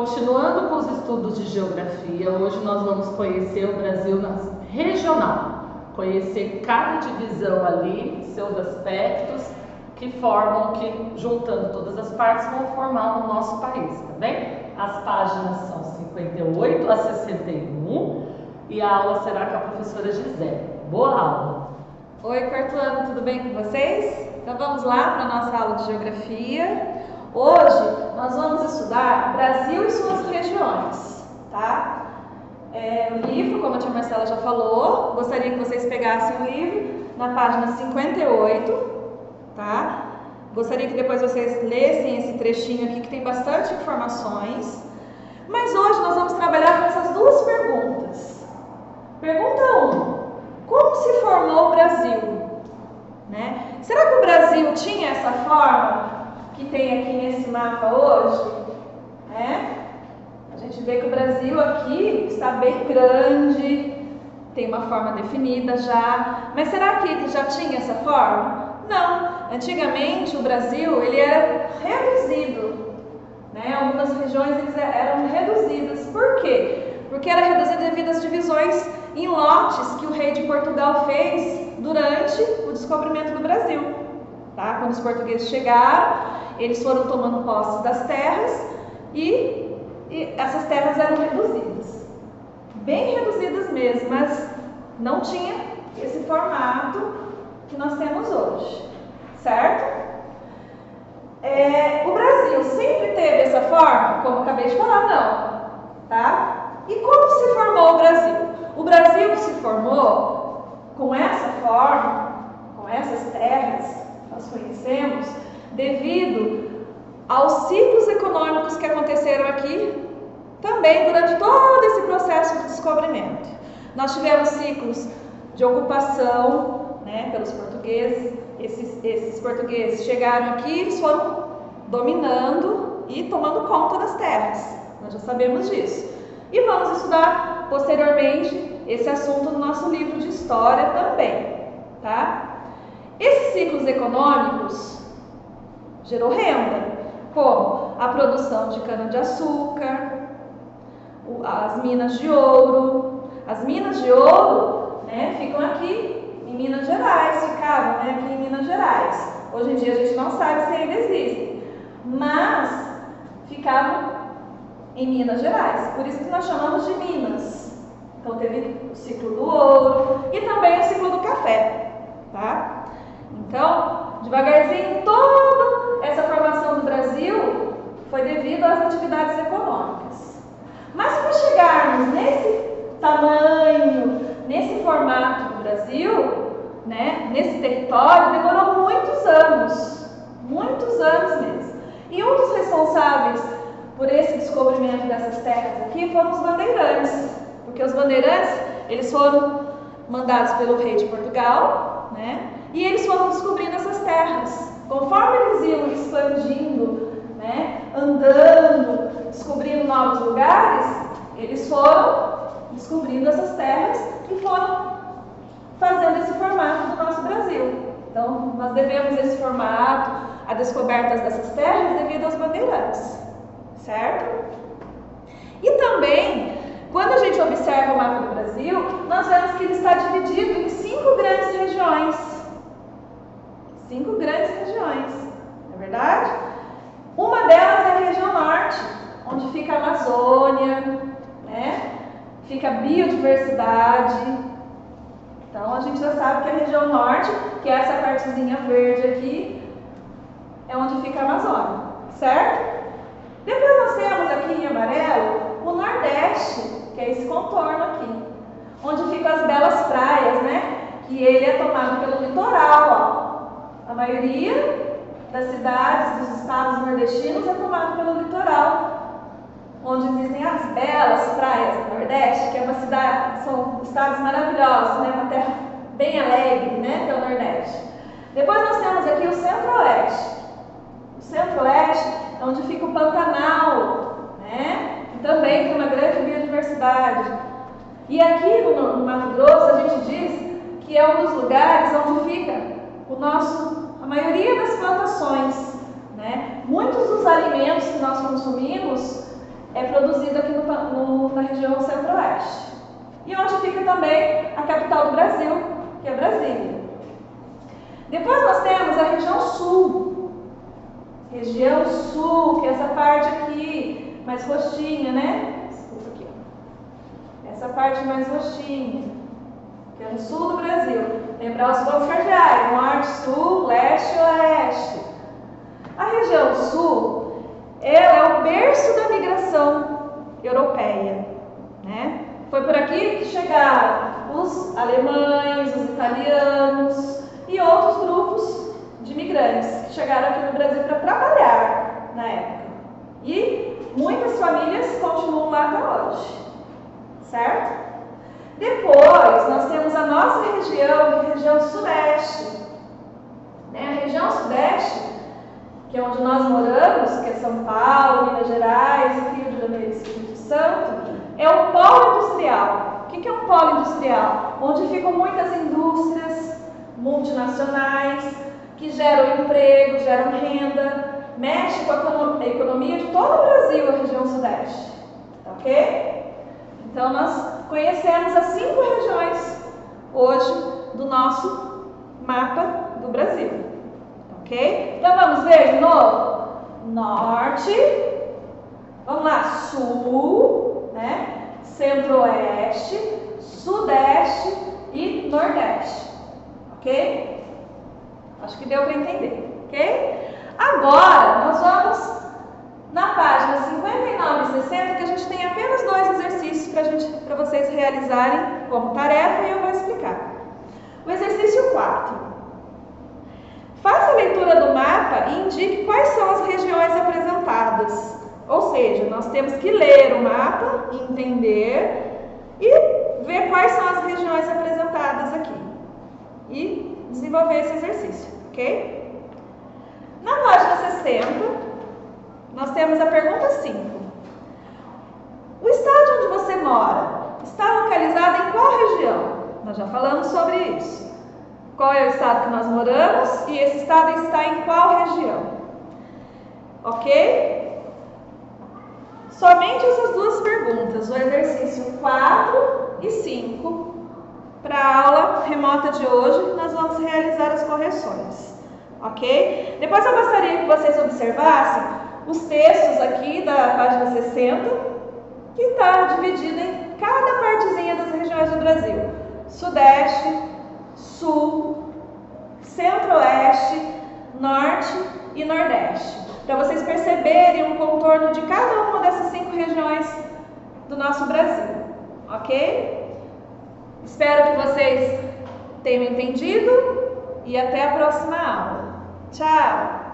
Continuando com os estudos de geografia, hoje nós vamos conhecer o Brasil regional, conhecer cada divisão ali, seus aspectos que formam, que juntando todas as partes vão formar o nosso país, tá bem? As páginas são 58 a 61 e a aula será com a professora Gisele. Boa aula! Oi, quarto ano, tudo bem com vocês? Então vamos lá para a nossa aula de geografia. Hoje nós vamos estudar Brasil e suas regiões, tá? O livro, como a tia Marcela já falou, gostaria que vocês pegassem o livro na página 58, tá? Gostaria que depois vocês lessem esse trechinho aqui que tem bastante informações. Mas hoje nós vamos trabalhar com essas duas perguntas. Pergunta 1. Como se formou o Brasil? Né? Será que o Brasil tinha essa forma que tem aqui nesse mapa hoje? A gente vê que o Brasil aqui está bem grande, tem uma forma definida já. Mas será que ele já tinha essa forma? Não. Antigamente o Brasil ele era reduzido, né? Algumas regiões eles eram reduzidas. Por quê? Porque era reduzido devido às divisões em lotes que o rei de Portugal fez durante o descobrimento do Brasil. Tá? Quando os portugueses chegaram, eles foram tomando posse das terras e essas terras eram reduzidas. Bem reduzidas mesmo, mas não tinha esse formato que nós temos hoje. Certo? O Brasil sempre teve essa forma? Como eu acabei de falar, não. Tá? E como se formou o Brasil? O Brasil se formou com essa forma, com essas terras que nós conhecemos, devido aos ciclos econômicos que aconteceram aqui também durante todo esse processo de descobrimento. Nós tivemos ciclos de ocupação, né, pelos portugueses. Esses portugueses chegaram aqui, eles foram dominando e tomando conta das terras. Nós já sabemos disso. E vamos estudar posteriormente esse assunto no nosso livro de história também, tá? Esses ciclos econômicos gerou renda, como a produção de cana-de-açúcar, as minas de ouro. As minas de ouro, né, ficam aqui em Minas Gerais, ficavam, né, aqui em Minas Gerais. Hoje em dia a gente não sabe se ainda existem, mas ficavam em Minas Gerais, por isso que nós chamamos de Minas. Então teve o ciclo do ouro e também o ciclo do café, tá? Então, devagarzinho, toda essa formação do Brasil foi devido às atividades econômicas. Mas para chegarmos nesse tamanho, nesse formato do Brasil, né, nesse território, demorou muitos anos mesmo. E um dos responsáveis por esse descobrimento dessas terras aqui foram os bandeirantes, porque os bandeirantes eles foram mandados pelo rei de Portugal, né? E eles foram descobrindo essas terras. Conforme eles iam expandindo, né, andando, descobrindo novos lugares, eles foram descobrindo essas terras e foram fazendo esse formato do nosso Brasil. Então, nós devemos esse formato, a descobertas dessas terras devido aos bandeirantes. Certo? E também, quando a gente observa o mapa do Brasil, nós vemos que ele está dividido em 5 grandes regiões. 5 grandes regiões, não é verdade? Uma delas é a região norte, onde fica a Amazônia, né? Fica a biodiversidade. Então a gente já sabe que a região norte, que é essa partezinha verde aqui, é onde fica a Amazônia, certo? Depois nós temos aqui em amarelo o Nordeste, que é esse contorno aqui, onde ficam as belas praias, né? Que ele é tomado pelo litoral, ó. A maioria das cidades, dos estados nordestinos é tomado pelo litoral, onde existem as belas praias do Nordeste, que é uma cidade, são estados maravilhosos, né? Uma terra bem alegre, né? Que é o Nordeste. Depois nós temos aqui o Centro-Oeste. O Centro-Oeste é onde fica o Pantanal, né? E também tem uma grande biodiversidade. E aqui no Mato Grosso a gente diz que é um dos lugares onde fica a maioria das plantações, né? Muitos dos alimentos que nós consumimos é produzido aqui na região centro-oeste. E onde fica também a capital do Brasil, que é Brasília. Depois nós temos a região sul. Região sul, que é essa parte aqui, mais roxinha, né? Desculpa aqui. Essa parte mais roxinha, que é no sul do Brasil. Lembrar os pontos cardeais: norte, sul, leste e oeste. A região sul, ela é o berço da migração europeia, né? Foi por aqui que chegaram os alemães, os italianos e outros grupos de imigrantes que chegaram aqui no Brasil para trabalhar na época. E muitas famílias continuam lá até hoje, certo? Depois, nós temos a nossa região, que é a região sudeste. A região sudeste, que é onde nós moramos, que é São Paulo, Minas Gerais, Rio de Janeiro e Espírito Santo, é o polo industrial. O que é um polo industrial? Onde ficam muitas indústrias multinacionais que geram emprego, geram renda, mexe com a economia de todo o Brasil, a região sudeste. Ok? Então, nós conhecemos as 5 regiões hoje do nosso mapa do Brasil. Ok? Então, vamos ver de novo? Norte, vamos lá, sul, né? Centro-oeste, sudeste e nordeste. Ok? Acho que deu para entender. Ok? Agora, nós vamos na página 59 e 60, que a gente tem apenas 2 exercícios para vocês realizarem como tarefa, e eu vou explicar. O exercício 4. Faça a leitura do mapa e indique quais são as regiões apresentadas. Ou seja, nós temos que ler o mapa, entender e ver quais são as regiões apresentadas aqui. E desenvolver esse exercício, ok? Na página 60, nós temos a pergunta 5. O estado onde você mora está localizado em qual região? Nós já falamos sobre isso. Qual é o estado que nós moramos e esse estado está em qual região? Ok? Somente essas 2 perguntas, o exercício 4 e 5. Para a aula remota de hoje, nós vamos realizar as correções. Ok? Depois eu gostaria que vocês observassem os textos aqui da página 60, que está dividido em cada partezinha das regiões do Brasil: Sudeste, Sul, Centro-Oeste, Norte e Nordeste. Para vocês perceberem o contorno de cada uma dessas 5 regiões do nosso Brasil. Ok? Espero que vocês tenham entendido e até a próxima aula. Tchau!